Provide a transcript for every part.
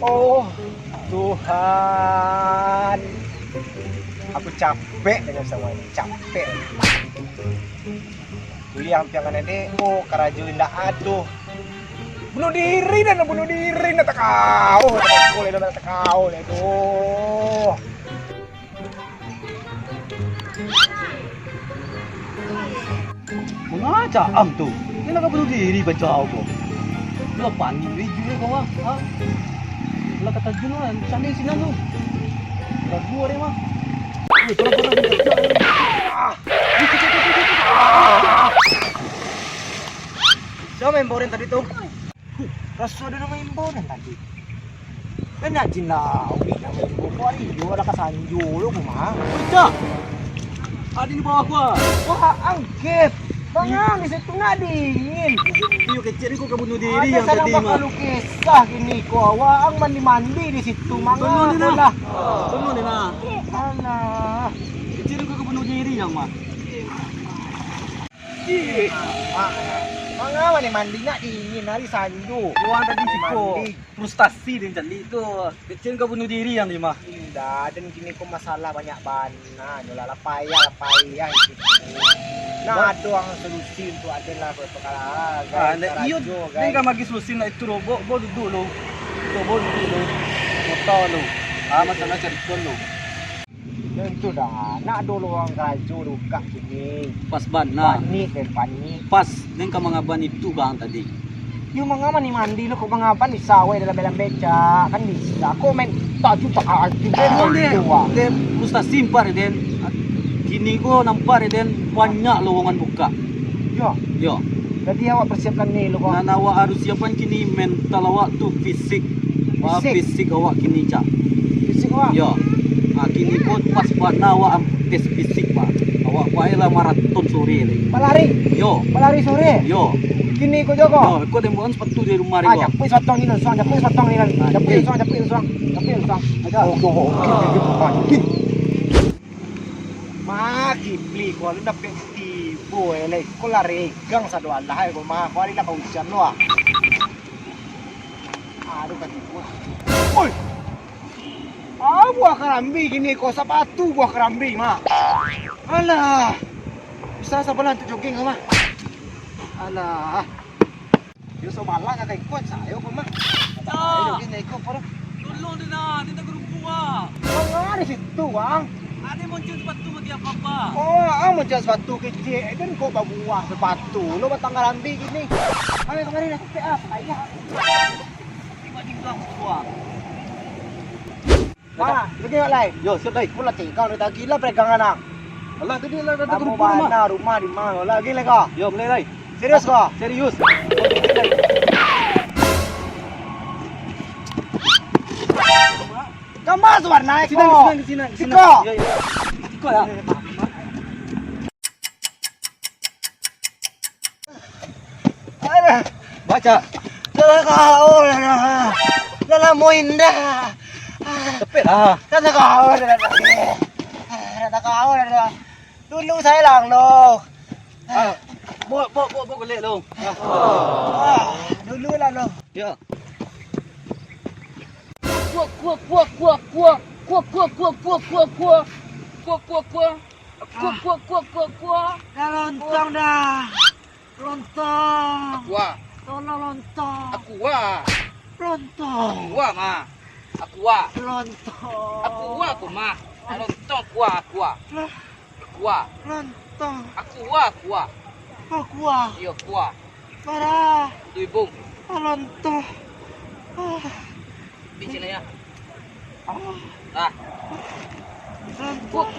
Oh Tuhan, aku capek dengan semua ini, capek. Kuliah piangan ini, oh karajo indah aduh. Bunuh diri nak kau. Boleh nak kau aduh. Mengaca am tu. Ni nak bunuh diri baca aku. Lu panik juga kau ah. Ha? Lah kata jual sana sini lu. Lagu ada mah. Siapa main boren tadi tuh? Rasa ada nama main boren tadi. Kan nak jinau, nak main boren. Yo ada kasanju lu mah. Baca. Ada di bawah gua. Wah, angkep. Bangang di situ nak dingin. Iyo kecil ni kau bunuh diri Ada yang sana tadi bakal mah. lu kisah gini ko awang mandi di situ mangga. Tunggu ni lah. nah. Tunggu ni nah. Alah. Kecil ni kau bunuh diri yang mah. Mangga mandi nak dingin hari sanju. Luang tadi si kau Mandi. frustasi dengan jadi itu. Kecil kau bunuh diri yang ni mah. Indah dan gini kok masalah banyak bana nyolala payah gitu. Nah ada yang solusi untuk adalah perkara. Iyo, dia kan bagi solusi nak itu lo, bo duduk lo, bo duduk lo, motor lo, masalah cari kon lo. Tentu dah, nak dulu orang rajo ruka gini. Pas ban, nah, Panik dan panik. pas, dia kan mengaban itu bang tadi. Yung mga mandi lo kok mga di sawah dalam beca kan bisa. Komen taju tak arti Dia frustasi impar den. Kini ko nampar den banyak lowongan buka. Yo, Yo, jadi awak persiapkan nih lo kok. nanawa harus siapan kini mental awak tu fisik. Fisik awak kini cak. Fisik awak. Yo, kini ko pas ban awak tes fisik pak. Awak paelah maraton sore ni. Pelari, Yo, pelari sore. yo. Gini ko Joko. Yo, ko demuan sepatu di rumah ni ko. Japui sotong ini suang, japui sotong ini. Japui suang. Ada. Oh, Maki beli ko lu dapat tibo ele ko la regang sa doan lahay ko ma ko la kaujan lo. Aduh kan tibo. Oi. Buah kerambi gini ko sepatu buah kerambi ma. Alah. Bisa sebelah untuk jogging mah. Alah. Yo so malang kay ko sayo ko mah. Ayo jogging ko para. Tolong dia nak, dia tak gerumpuah. Ang di situ, Bang. Ada muncul sepatu bagi apa-apa. Oh, macam sepatu kecil. Dan kau bawa sepatu. Lo batang karambi gini. Ayo kemarin aku PA. Ayah. Tiba-tiba buah. Mana? Pergi nak lain? Yo, siap dah. Pula tinggal ni tak gila pegangan nak. Alah tadi lah kata Kamu gerumpuah rumah. mana rumah di mana? Lagi kau? Yo, mulai dah. Serius kau? Serius. Kamu masuk warna Sini, kau. sini. Siko. Ya, ya. Siko ya. Aduh. Baca. Lala kau. Lala mau indah. Cepet lah. Lala kau. Lala kau. Dulu saya lang lo. Bawa golek dong. Dulu lah lo. Ya. Lontong dah. Lontong. Aqua, Tolong lontong. aqua, Lontong. aqua ma, aqua, Lontong. aqua aku ma, lontong aqua, aqua, aqua, Lontong. aqua, aqua, Aqua. iya aqua, Parah. tu ibu, Lontong. di sini ya, Ah. ah, Lontong. Lontong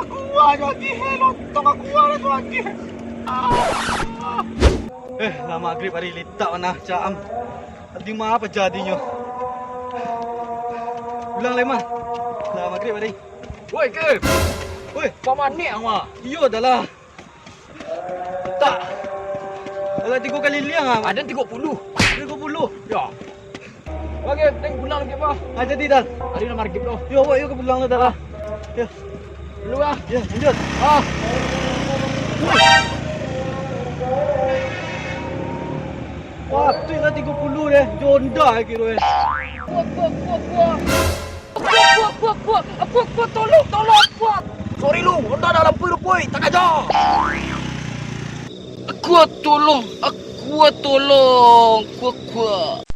aqua lagi. Lontong aqua lagi. Lah maghrib hari litak mana caam. Tadi mah apa jadinya? Bilang lemah. Lah maghrib hari. woi ke, Woi, paman ni ama, iyo dah lah. Tak. Dah 3 kali liang ah. ada 30, 30. ya, bagi teng pulang lagi apa, Jadi dah. ada nama margib lo, Yo, yo ke pulang dah lah. Ya, dulu ah, ya, lanjut. Wah, tu dah 30 deh. lah kira. Kuat, tolong, kuat. Sorry lu, Honda dah lampu rupoi, tak ajar. Kuat, tolong. Kuat.